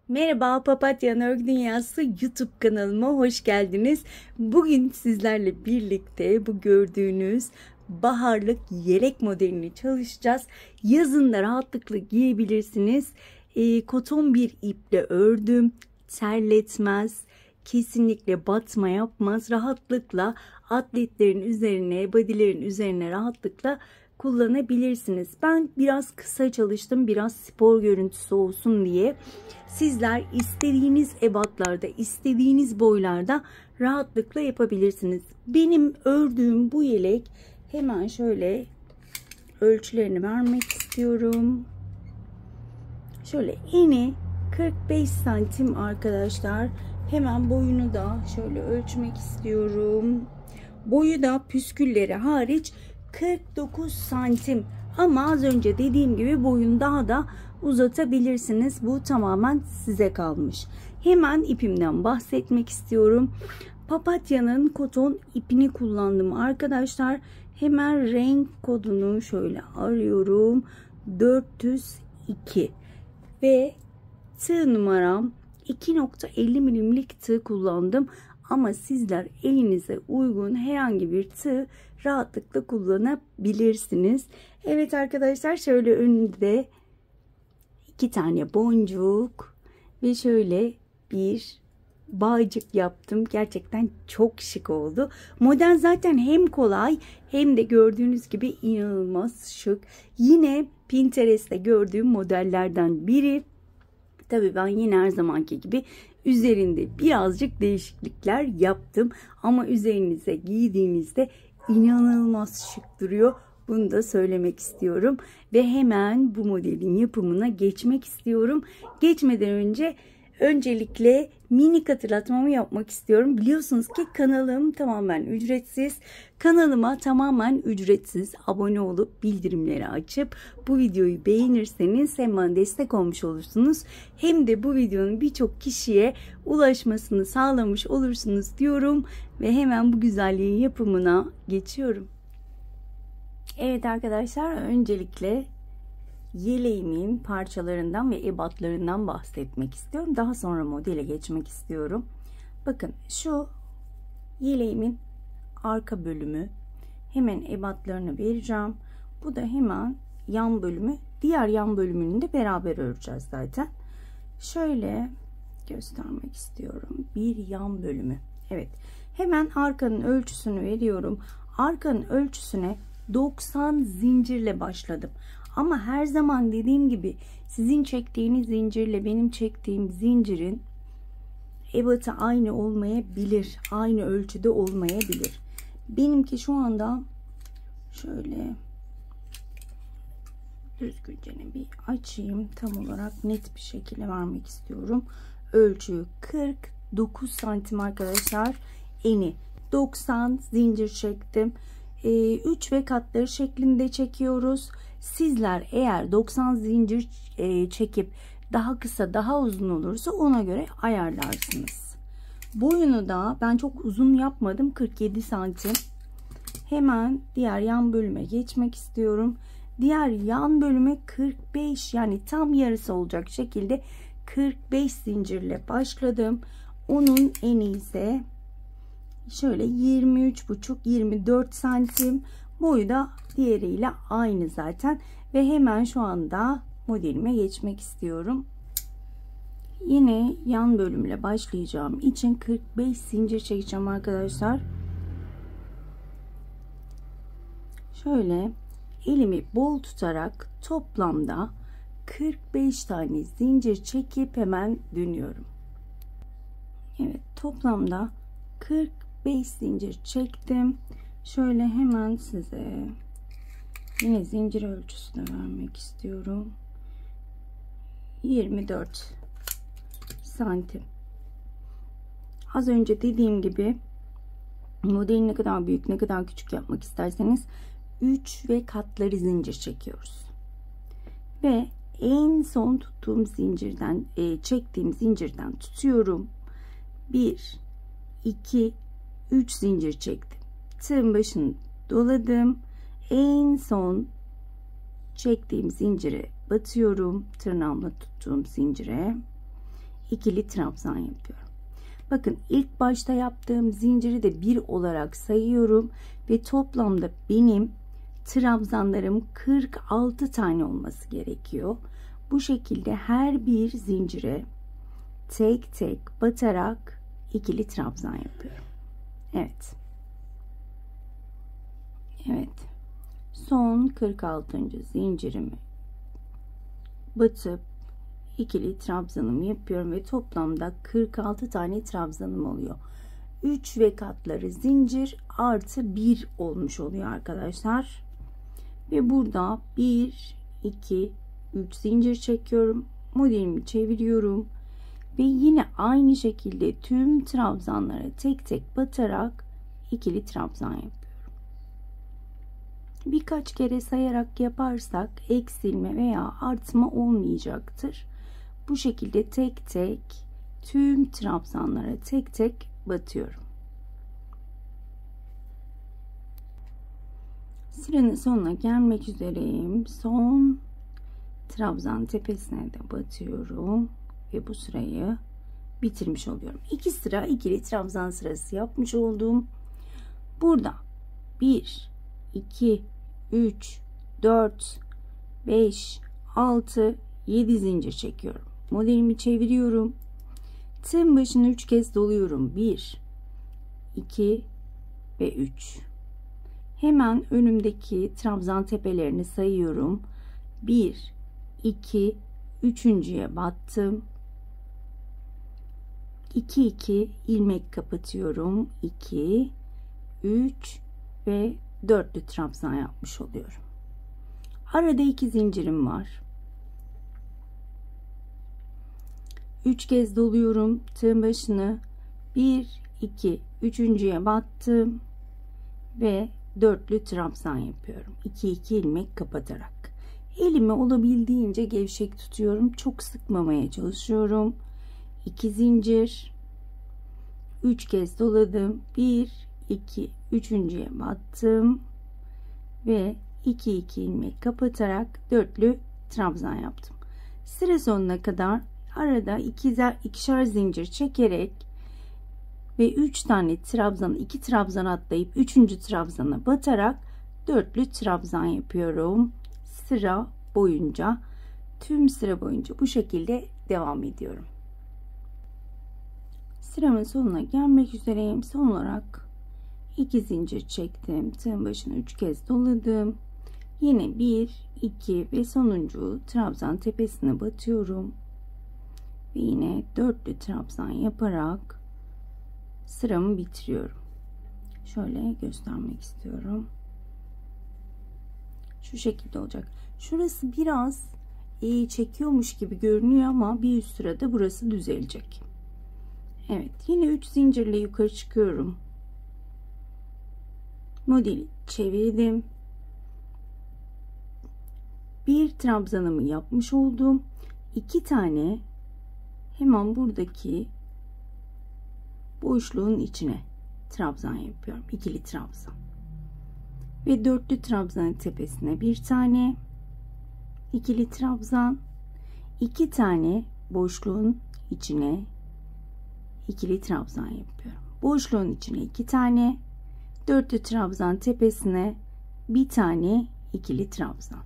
Merhaba, Papatya Örgü Dünyası YouTube kanalıma hoş geldiniz. Bugün sizlerle birlikte bu gördüğünüz baharlık yelek modelini çalışacağız. Yazın da rahatlıkla giyebilirsiniz. Koton bir iple ördüm. Terletmez. Kesinlikle batma yapmaz. Rahatlıkla atletlerin üzerine, bodylerin üzerine rahatlıkla kullanabilirsiniz. Ben biraz kısa çalıştım, biraz spor görüntüsü olsun diye. Sizler istediğiniz ebatlarda, istediğiniz boylarda rahatlıkla yapabilirsiniz. Benim ördüğüm bu yelek, hemen şöyle ölçülerini vermek istiyorum. Şöyle eni 45 santim arkadaşlar. Hemen boyunu da şöyle ölçmek istiyorum. Boyu da püskülleri hariç 49 santim. Ama az önce dediğim gibi boyunu daha da uzatabilirsiniz. Bu tamamen size kalmış. Hemen ipimden bahsetmek istiyorum. Papatya'nın koton ipini kullandım arkadaşlar. Hemen renk kodunu şöyle arıyorum. 402 ve tığ numaram 2.50 milimlik tığ kullandım. Ama sizler elinize uygun herhangi bir tığ rahatlıkla kullanabilirsiniz. Evet arkadaşlar, şöyle önünde 2 tane boncuk ve şöyle bir bağcık yaptım. Gerçekten çok şık oldu. Model zaten hem kolay hem de gördüğünüz gibi inanılmaz şık. Yine Pinterest'te gördüğüm modellerden biri. Tabii ben yine her zamanki gibi üzerinde birazcık değişiklikler yaptım. Ama üzerinize giydiğinizde inanılmaz şık duruyor. Bunu da söylemek istiyorum. Ve hemen bu modelin yapımına geçmek istiyorum. Geçmeden önce öncelikle minik hatırlatmamı yapmak istiyorum. Biliyorsunuz ki kanalım tamamen ücretsiz. Kanalıma tamamen ücretsiz abone olup bildirimleri açıp bu videoyu beğenirseniz hem bana destek olmuş olursunuz, hem de bu videonun birçok kişiye ulaşmasını sağlamış olursunuz diyorum ve hemen bu güzelliğin yapımına geçiyorum. Evet arkadaşlar, öncelikle yeleğimin parçalarından ve ebatlarından bahsetmek istiyorum. Daha sonra modele geçmek istiyorum. Bakın, şu yeleğimin arka bölümü, hemen ebatlarını vereceğim. Bu da hemen yan bölümü. Diğer yan bölümünü de beraber öreceğiz zaten. Şöyle göstermek istiyorum. Bir yan bölümü. Evet. Hemen arkanın ölçüsünü veriyorum. Arkanın ölçüsüne 90 zincirle başladım. Ama her zaman dediğim gibi sizin çektiğiniz zincirle benim çektiğim zincirin ebatı aynı olmayabilir. Aynı ölçüde olmayabilir. Benimki şu anda şöyle düzgünce bir açayım. Tam olarak net bir şekilde vermek istiyorum. Ölçüyü 49 santim arkadaşlar. Eni 90 zincir çektim. 3 ve katları şeklinde çekiyoruz. Sizler eğer 90 zincir çekip daha kısa daha uzun olursa ona göre ayarlarsınız. Boyunu da ben çok uzun yapmadım, 47 santim. Hemen diğer yan bölüme geçmek istiyorum. Diğer yan bölüme 45, yani tam yarısı olacak şekilde 45 zincirle başladım. Onun eni ise şöyle 23,5-24 santim. Boyu da diğeriyle aynı zaten. Ve hemen şu anda modelime geçmek istiyorum. Yine yan bölümle başlayacağım için 45 zincir çekeceğim arkadaşlar. Şöyle elimi bol tutarak toplamda 45 tane zincir çekip hemen dönüyorum. Evet, toplamda 45 zincir çektim. Şöyle hemen size yine zincir ölçüsünü vermek istiyorum. 24 santim. Az önce dediğim gibi modeli ne kadar büyük ne kadar küçük yapmak isterseniz 3 ve katları zincir çekiyoruz. Ve en son tuttuğum zincirden çektiğim zincirden tutuyorum. 1 2 3 zincir çektim. Tığın başını doladım. En son çektiğim zincire batıyorum. Tırnağımla tuttuğum zincire. ikili trabzan yapıyorum. Bakın ilk başta yaptığım zinciri de 1 olarak sayıyorum ve toplamda benim trabzanlarım 46 tane olması gerekiyor. Bu şekilde her bir zincire tek tek batarak ikili trabzan yapıyorum. Evet. Evet. Son 46. zincirimi batıp ikili trabzanımı yapıyorum ve toplamda 46 tane trabzanım oluyor. 3 ve katları zincir artı 1 olmuş oluyor arkadaşlar. Ve burada 1, 2, 3 zincir çekiyorum. Modelimi çeviriyorum. Ve yine aynı şekilde tüm trabzanlara tek tek batarak ikili trabzan yapıyorum. Birkaç kere sayarak yaparsak eksilme veya artma olmayacaktır. Bu şekilde tek tek tüm trabzanlara tek tek batıyorum. Sıranın sonuna gelmek üzereyim. Son trabzan tepesine de batıyorum ve bu sırayı bitirmiş oluyorum. 2 sıra ikili trabzan sırası yapmış oldum. Burada 1, 2, 3, 4, 5, 6, 7 zincir çekiyorum. Modelimi çeviriyorum. Tığın başını 3 kez doluyorum. 1, 2 ve 3. Hemen önümdeki trabzan tepelerini sayıyorum. 1, 2, 3.'ye battım. 2, 2 ilmek kapatıyorum. 2, 3 ve 4'lü trabzan yapmış oluyorum. Arada 2 zincirim var. 3 kez doluyorum tığın başını. 1, 2, 3.'ye battım ve 4'lü trabzan yapıyorum. 2, 2 ilmek kapatarak. Elimi olabildiğince gevşek tutuyorum. Çok sıkmamaya çalışıyorum. 2 zincir. 3 kez doladım. 1, 2, 3.'ye battım ve 2, 2 ilmek kapatarak 4'lü trabzan yaptım. Sıra sonuna kadar arada ikişer zincir çekerek ve 3 tane trabzan, 2 trabzan atlayıp 3. trabzana batarak 4'lü trabzan yapıyorum. Sıra boyunca, tüm sıra boyunca bu şekilde devam ediyorum. Sıramın sonuna gelmek üzereyim. Son olarak 2 zincir çektim. Tığın başına 3 kez doladım. Yine 1, 2 ve sonuncu trabzan tepesine batıyorum. Ve yine 4'lü trabzan yaparak sıramı bitiriyorum. Şöyle göstermek istiyorum. Şu şekilde olacak. Şurası biraz çekiyormuş gibi görünüyor ama bir üst sırada burası düzelecek. Evet, yine 3 zincirle yukarı çıkıyorum. Modeli çevirdim. Bir trabzanımı yapmış oldum. 2 tane hemen buradaki boşluğun içine trabzan yapıyorum. İkili trabzan. Ve 4'lü trabzanın tepesine bir tane ikili trabzan, 2 tane boşluğun içine ikili trabzan yapıyorum. Boşluğun içine 2 tane, 4'lü trabzan tepesine bir tane ikili trabzan.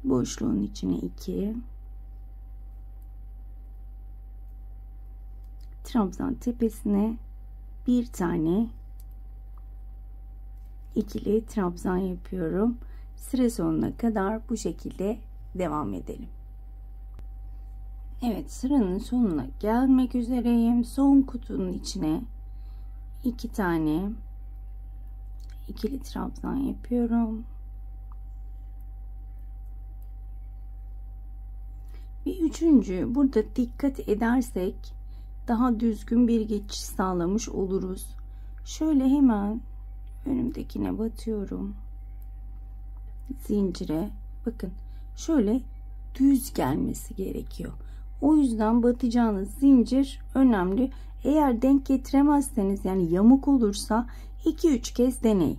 Boşluğun içine 2, trabzan tepesine bir tane ikili trabzan yapıyorum. Sıra sonuna kadar bu şekilde devam edelim. Evet, sıranın sonuna gelmek üzereyim. Son kutunun içine 2 tane ikili trabzan yapıyorum. Ve üçüncü, burada dikkat edersek daha düzgün bir geçiş sağlamış oluruz. Şöyle hemen önümdekine batıyorum. Zincire bakın, şöyle düz gelmesi gerekiyor. O yüzden batacağınız zincir önemli. Eğer denk getiremezseniz, yani yamuk olursa 2-3 kez deneyin.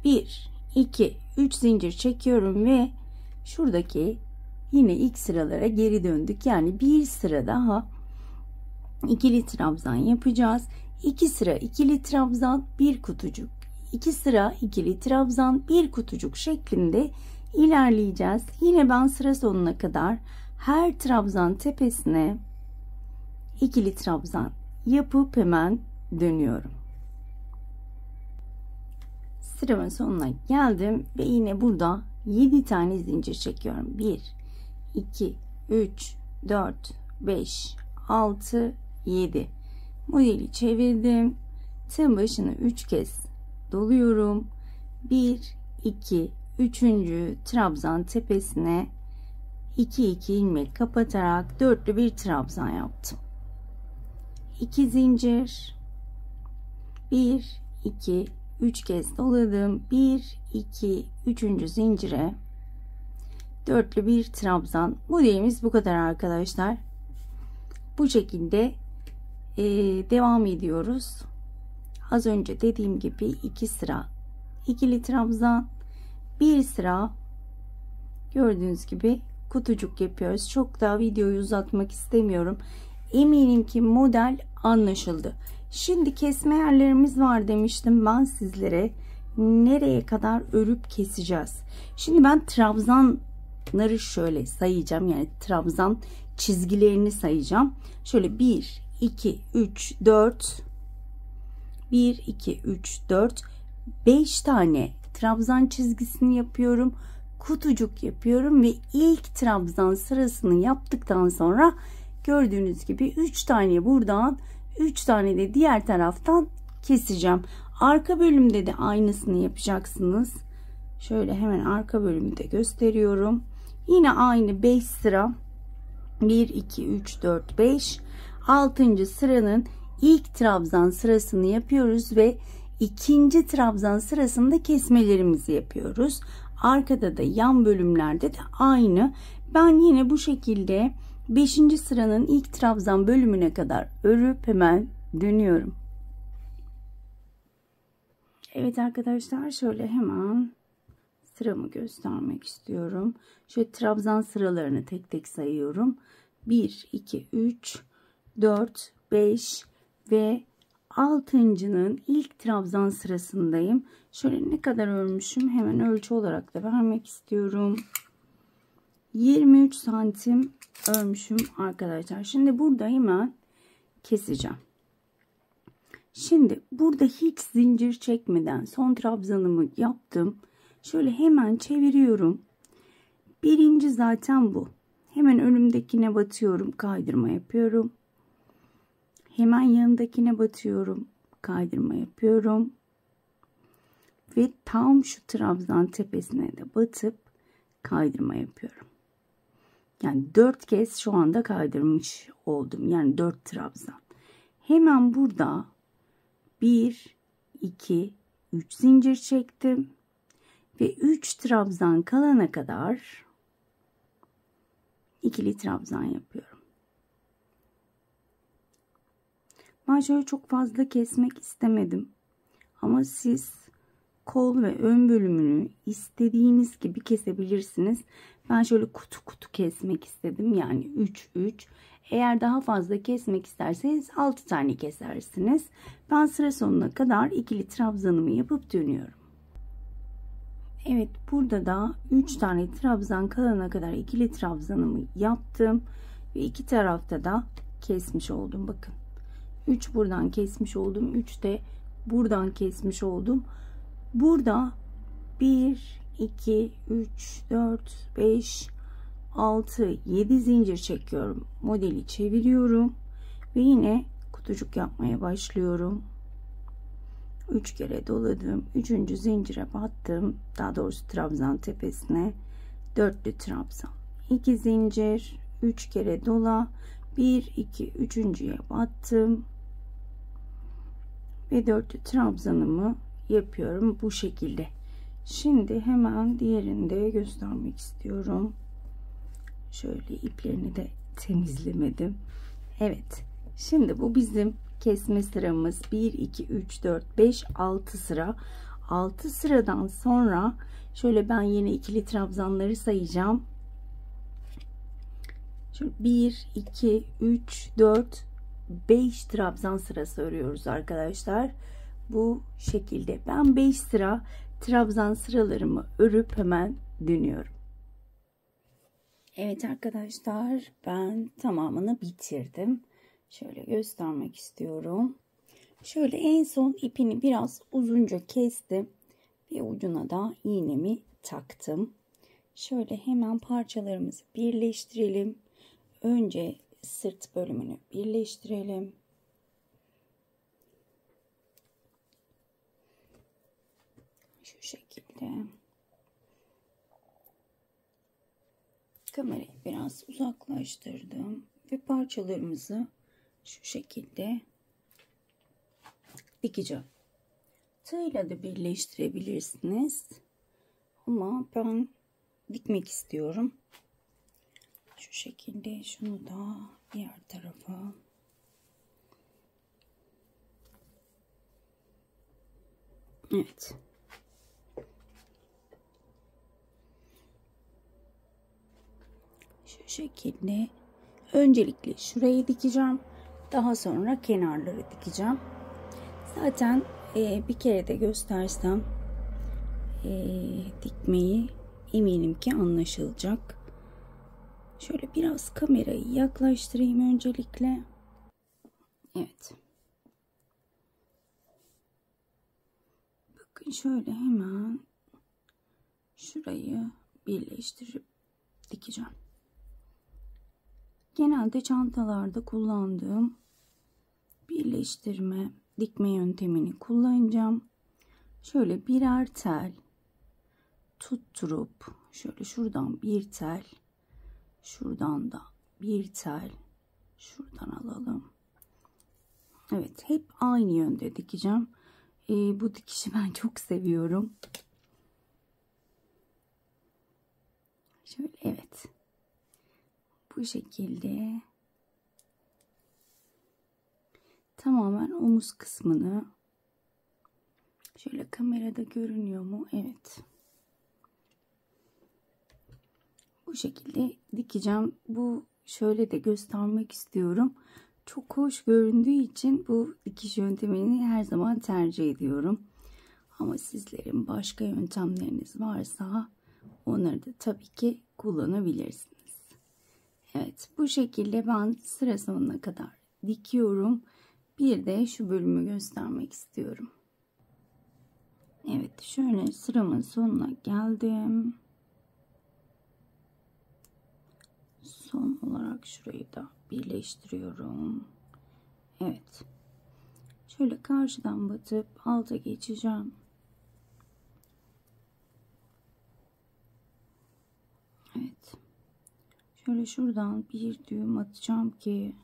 1, 2, 3 zincir çekiyorum ve şuradaki yine ilk sıralara geri döndük. Yani bir sıra daha ikili trabzan yapacağız. 2 sıra ikili trabzan, bir kutucuk. 2 sıra ikili trabzan, bir kutucuk şeklinde ilerleyeceğiz. Yine ben sıra sonuna kadar her trabzan tepesine ikili trabzan yapıp hemen dönüyorum. Sıramın sonuna geldim ve yine burada 7 tane zincir çekiyorum. 1 2 3 4 5 6 7. Modeli çevirdim. Tığın başını 3 kez doluyorum. 1 2 3. trabzan tepesine 2 2 ilmek kapatarak dörtlü bir trabzan yaptım. 2 zincir, 1 2 3 kez doladım. 1 2 3. zincire dörtlü bir trabzan. Modelimiz bu kadar arkadaşlar. Bu şekilde devam ediyoruz. Az önce dediğim gibi 2 sıra ikili trabzan, bir sıra gördüğünüz gibi kutucuk yapıyoruz. Çok daha videoyu uzatmak istemiyorum. Eminim ki model anlaşıldı. Şimdi kesme yerlerimiz var demiştim ben sizlere. Nereye kadar örüp keseceğiz? Şimdi ben trabzanları şöyle sayacağım. Yani trabzan çizgilerini sayacağım. Şöyle 1 2 3 4 1 2 3 4 5 tane trabzan çizgisini yapıyorum. Kutucuk yapıyorum ve ilk trabzan sırasını yaptıktan sonra gördüğünüz gibi 3 tane buradan, 3 tane de diğer taraftan keseceğim. Arka bölümde de aynısını yapacaksınız. Şöyle hemen arka bölümde gösteriyorum. Yine aynı 5 sıra 1 2 3 4 5. 6. sıranın ilk trabzan sırasını yapıyoruz ve ikinci trabzan sırasında kesmelerimizi yapıyoruz. Arkada da yan bölümlerde de aynı. Ben yine bu şekilde 5. sıranın ilk trabzan bölümüne kadar örüp hemen dönüyorum. Evet arkadaşlar, şöyle hemen sıramı göstermek istiyorum. Şöyle trabzan sıralarını tek tek sayıyorum. 1 2 3 4 5 ve 6.'nın ilk trabzan sırasındayım. Şöyle ne kadar örmüşüm hemen ölçü olarak da vermek istiyorum. 23 santim örmüşüm arkadaşlar. Şimdi burada hemen keseceğim. Şimdi burada hiç zincir çekmeden son trabzanımı yaptım. Şöyle hemen çeviriyorum. Birinci zaten bu. Hemen önümdekine batıyorum, kaydırma yapıyorum. Hemen yanındakine batıyorum, kaydırma yapıyorum. Ve tam şu trabzan tepesine de batıp kaydırma yapıyorum. Yani 4 kez şu anda kaydırmış oldum. Yani 4 trabzan. Hemen burada 1 2 3 zincir çektim ve 3 trabzan kalana kadar ikili trabzan yapıyorum. Ben şöyle çok fazla kesmek istemedim. Ama siz kol ve ön bölümünü istediğiniz gibi kesebilirsiniz. Ben şöyle kutu kutu kesmek istedim. Yani 3 3. Eğer daha fazla kesmek isterseniz 6 tane kesersiniz. Ben sıra sonuna kadar ikili trabzanımı yapıp dönüyorum. Evet, burada da 3 tane trabzan kalana kadar ikili trabzanımı yaptım. Ve iki tarafta da kesmiş oldum. Bakın. 3 buradan kesmiş oldum. 3 de buradan kesmiş oldum. Burada 1, 2, 3, 4, 5, 6, 7 zincir çekiyorum. Modeli çeviriyorum. Ve yine kutucuk yapmaya başlıyorum. 3 kere doladım. 3. zincire battım. Daha doğrusu trabzan tepesine. Dörtlü trabzan. 2 zincir. 3 kere dola. 1, 2, 3.'ye battım. Ve dörtlü trabzanımı yapıyorum bu şekilde. Şimdi hemen diğerini de göstermek istiyorum. Şöyle iplerini de temizlemedim. Evet. Şimdi bu bizim kesme sıramız. 1 2 3 4 5 6 sıra. 6 sıradan sonra şöyle ben yine ikili trabzanları sayacağım. Şöyle 1, 2, 3, 4, 5 trabzan sırası örüyoruz arkadaşlar. Bu şekilde. Ben 5 sıra trabzan sıralarımı örüp hemen dönüyorum. Evet arkadaşlar, ben tamamını bitirdim. Şöyle göstermek istiyorum. Şöyle en son ipini biraz uzunca kestim ve ucuna da iğnemi taktım. Şöyle hemen parçalarımızı birleştirelim. Önce sırt bölümünü birleştirelim. Şu şekilde. Kamerayı biraz uzaklaştırdım ve parçalarımızı şu şekilde dikeceğim. Tığla da birleştirebilirsiniz. Ama ben dikmek istiyorum. Şu şekilde şunu da diğer tarafa. Evet. Şu şekilde öncelikle şurayı dikeceğim. Daha sonra kenarları dikeceğim. Zaten bir kere de göstersem dikmeyi eminim ki anlaşılacak. Şöyle biraz kamerayı yaklaştırayım öncelikle. Evet. Bakın şöyle hemen şurayı birleştirip dikeceğim. Genelde çantalarda kullandığım birleştirme, dikme yöntemini kullanacağım. Şöyle birer tel tutturup şöyle şuradan bir tel, şuradan da bir tel, şuradan alalım. Evet, hep aynı yönde dikeceğim. Bu dikişi ben çok seviyorum. Şöyle evet. Bu şekilde tamamen omuz kısmını şöyle kamerada görünüyor mu? Evet. Bu şekilde dikeceğim. Bu şöyle de göstermek istiyorum. Çok hoş göründüğü için bu dikiş yöntemini her zaman tercih ediyorum. Ama sizlerin başka yöntemleriniz varsa onları da tabii ki kullanabilirsiniz. Evet, bu şekilde ben sıra sonuna kadar dikiyorum. Bir de şu bölümü göstermek istiyorum. Evet, şöyle sıramın sonuna geldim. Son olarak şurayı da birleştiriyorum. Evet. Şöyle karşıdan batıp alta geçeceğim. Evet. Şöyle şuradan bir düğüm atacağım ki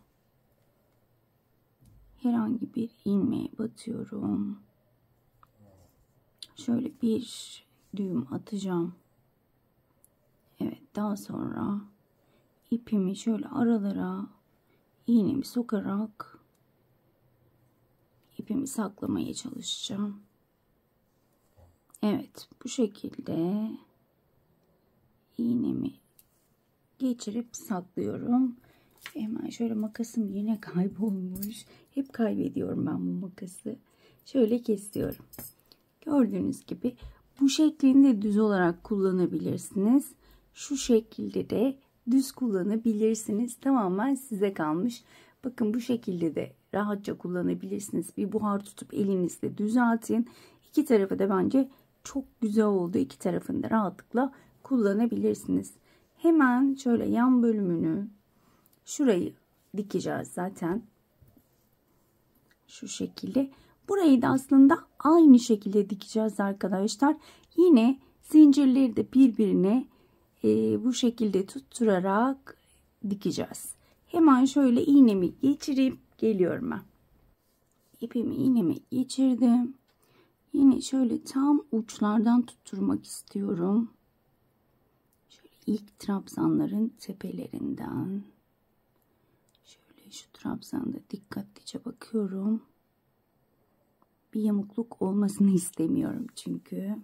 herhangi bir ilmeğe batıyorum. Şöyle bir düğüm atacağım. Evet, daha sonra ipimi şöyle aralara iğnemi sokarak ipimi saklamaya çalışacağım. Evet, bu şekilde iğnemi geçirip saklıyorum. Hemen şöyle makasım yine kaybolmuş. Hep kaybediyorum ben bu makası. Şöyle kesiyorum. Gördüğünüz gibi bu şeklinde düz olarak kullanabilirsiniz. Şu şekilde de düz kullanabilirsiniz. Tamamen size kalmış. Bakın bu şekilde de rahatça kullanabilirsiniz. Bir buhar tutup elinizle düzeltin. İki tarafı da bence çok güzel oldu. İki tarafını da rahatlıkla kullanabilirsiniz. Hemen şöyle yan bölümünü şurayı dikeceğiz zaten. Şu şekilde. Burayı da aslında aynı şekilde dikeceğiz arkadaşlar. Yine zincirleri de birbirine bu şekilde tutturarak dikeceğiz. Hemen şöyle iğnemi geçirip geliyorum ben. İpimi iğnemi geçirdim. Yine şöyle tam uçlardan tutturmak istiyorum. Şöyle ilk trabzanların tepelerinden. Şöyle şu trabzanda dikkatlice bakıyorum. Bir yamukluk olmasını istemiyorum çünkü.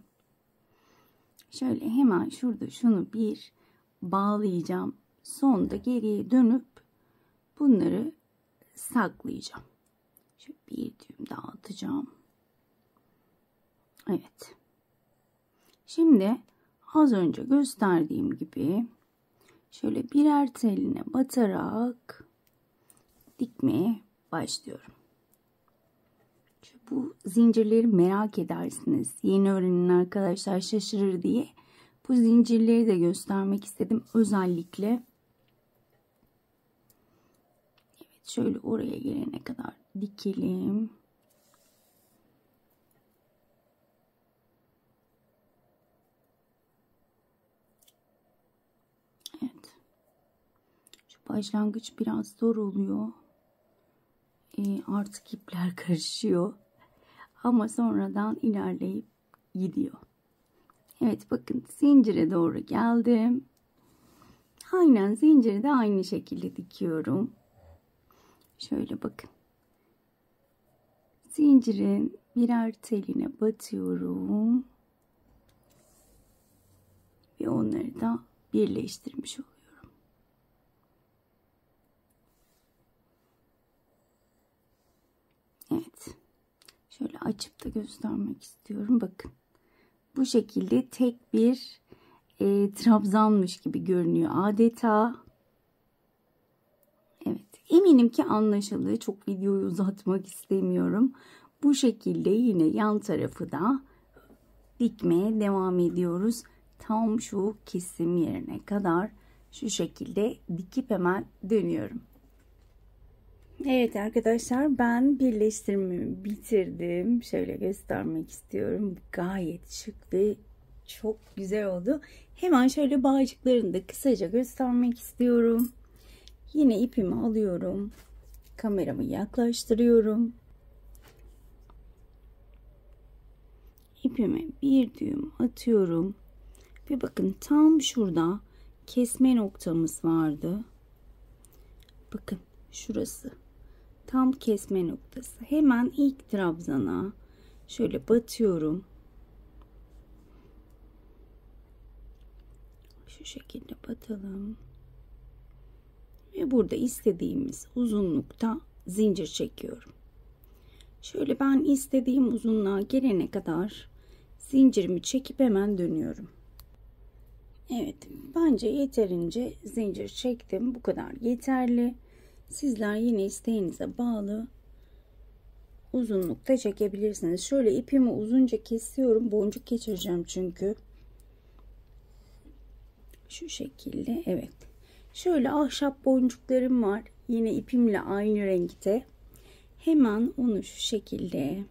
Şöyle hemen şurada şunu bir bağlayacağım. sonda geriye dönüp bunları saklayacağım. Şöyle bir düğüm daha atacağım. Evet. Şimdi az önce gösterdiğim gibi şöyle birer teline batarak dikmeye başlıyorum. Bu zincirleri merak edersiniz. Yeni öğrenin arkadaşlar, şaşırır diye bu zincirleri de göstermek istedim özellikle. Evet, şöyle oraya gelene kadar dikelim. Evet. Şu başlangıç biraz zor oluyor. Artık ipler karışıyor. Ama sonradan ilerleyip gidiyor. Evet, bakın zincire doğru geldim. Aynen zinciri de aynı şekilde dikiyorum. Şöyle bakın. Zincirin birer teline batıyorum. Ve onları da birleştirmiş oluyorum. Evet. Şöyle açıp da göstermek istiyorum. Bakın. Bu şekilde tek bir trabzanmış gibi görünüyor adeta. Evet. Eminim ki anlaşıldı. Çok videoyu uzatmak istemiyorum. Bu şekilde yine yan tarafı da dikmeye devam ediyoruz. Tam şu kesim yerine kadar şu şekilde dikip hemen dönüyorum. Evet arkadaşlar, ben birleştirmemi bitirdim. Şöyle göstermek istiyorum. Gayet şık ve çok güzel oldu. Hemen şöyle bağcıklarını da kısaca göstermek istiyorum. Yine ipimi alıyorum. Kameramı yaklaştırıyorum. İpime bir düğüm atıyorum. Ve bakın tam şurada kesme noktamız vardı. Bakın şurası. Tam kesme noktası. Hemen ilk trabzana şöyle batıyorum. Şu şekilde batalım. Ve burada istediğimiz uzunlukta zincir çekiyorum. Şöyle ben istediğim uzunluğa gelene kadar zincirimi çekip hemen dönüyorum. Evet, bence yeterince zincir çektim. Bu kadar yeterli. Sizler yine isteğinize bağlı uzunlukta çekebilirsiniz. Şöyle ipimi uzunca kesiyorum. Boncuk geçireceğim çünkü. Şu şekilde. Evet. Şöyle ahşap boncuklarım var. Yine ipimle aynı renkte. Hemen onu şu şekilde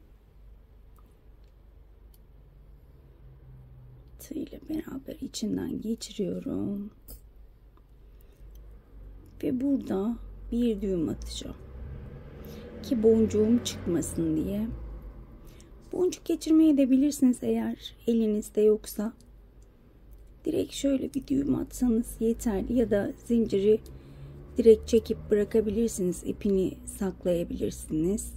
tığ ile beraber içinden geçiriyorum. Ve burada bir düğüm atacağım. Ki boncuğum çıkmasın diye. Boncuk geçirmeyi de bilirsiniz eğer elinizde yoksa. Direkt şöyle bir düğüm atsanız yeterli, ya da zinciri direkt çekip bırakabilirsiniz. İpini saklayabilirsiniz.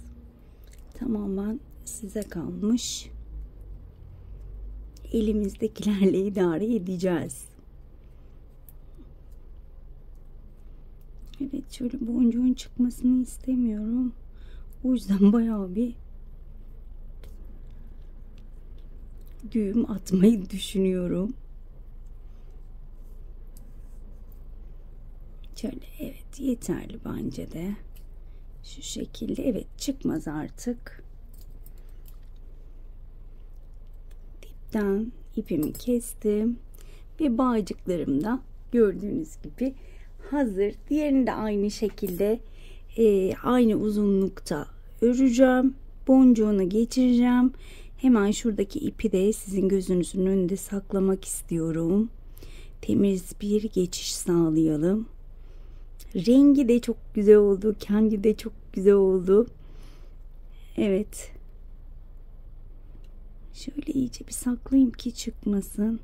Tamamen size kalmış. Elimizdekilerle idare edeceğiz. Evet, şöyle boncuğun çıkmasını istemiyorum. O yüzden bayağı bir düğüm atmayı düşünüyorum. Şöyle, evet, yeterli bence de. Şu şekilde, evet, çıkmaz artık. Dipten ipimi kestim. Ve bağcıklarım da gördüğünüz gibi hazır. Diğerini de aynı şekilde aynı uzunlukta öreceğim. Boncuğunu geçireceğim. Hemen şuradaki ipi de sizin gözünüzün önünde saklamak istiyorum. Temiz bir geçiş sağlayalım. Rengi de çok güzel oldu. Kendi de çok güzel oldu. Evet. Şöyle iyice bir saklayayım ki çıkmasın.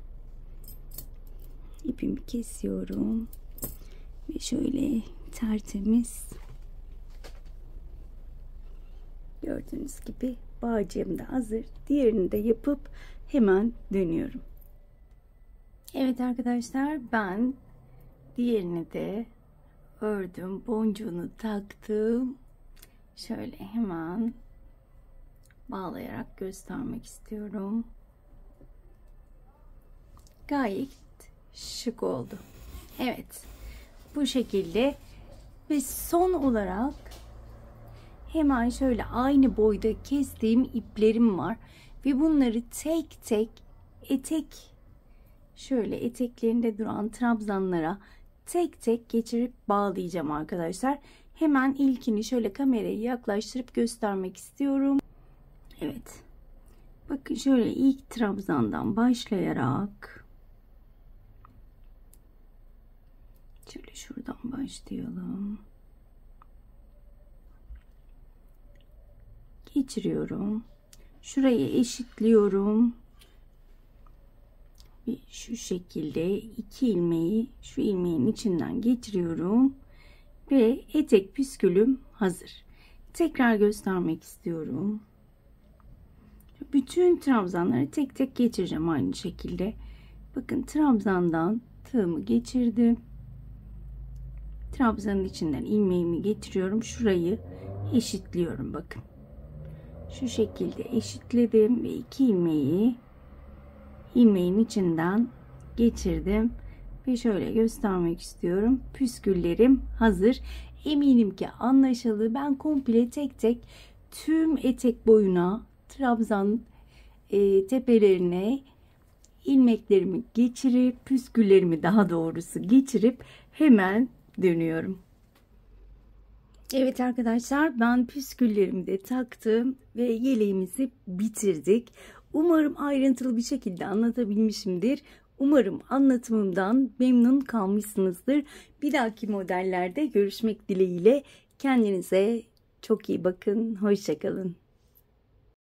İpimi kesiyorum. Ve şöyle tertemiz. Gördüğünüz gibi bağcığım da hazır. Diğerini de yapıp hemen dönüyorum. Evet arkadaşlar, ben Diğerini de ördüm. Boncuğunu taktım. Şöyle hemen bağlayarak göstermek istiyorum. Gayet şık oldu. Evet. Bu şekilde ve son olarak hemen şöyle aynı boyda kestiğim iplerim var ve bunları tek tek şöyle eteklerinde duran trabzanlara tek tek geçirip bağlayacağım arkadaşlar. Hemen ilkini şöyle kamerayı yaklaştırıp göstermek istiyorum. Evet. Bakın şöyle ilk trabzandan başlayarak şöyle şuradan başlayalım. Geçiriyorum. Şurayı eşitliyorum. Ve şu şekilde iki ilmeği şu ilmeğin içinden geçiriyorum. Ve etek püskülüm hazır. Tekrar göstermek istiyorum. Bütün trabzanları tek tek geçireceğim aynı şekilde. Bakın trabzandan tığımı geçirdim. Trabzanın içinden ilmeğimi geçiriyorum. Şurayı eşitliyorum bakın. Şu şekilde eşitledim ve iki ilmeği ilmeğin içinden geçirdim ve şöyle göstermek istiyorum. Püsküllerim hazır. Eminim ki anlaşıldı. Ben komple tek tek tüm etek boyuna trabzan tepelerine ilmeklerimi geçirip püsküllerimi daha doğrusu geçirip hemen dönüyorum. Evet arkadaşlar, ben püsküllerimi de taktım ve yeleğimizi bitirdik. Umarım ayrıntılı bir şekilde anlatabilmişimdir. Umarım anlatımımdan memnun kalmışsınızdır. Bir dahaki modellerde görüşmek dileğiyle. Kendinize çok iyi bakın. Hoşça kalın.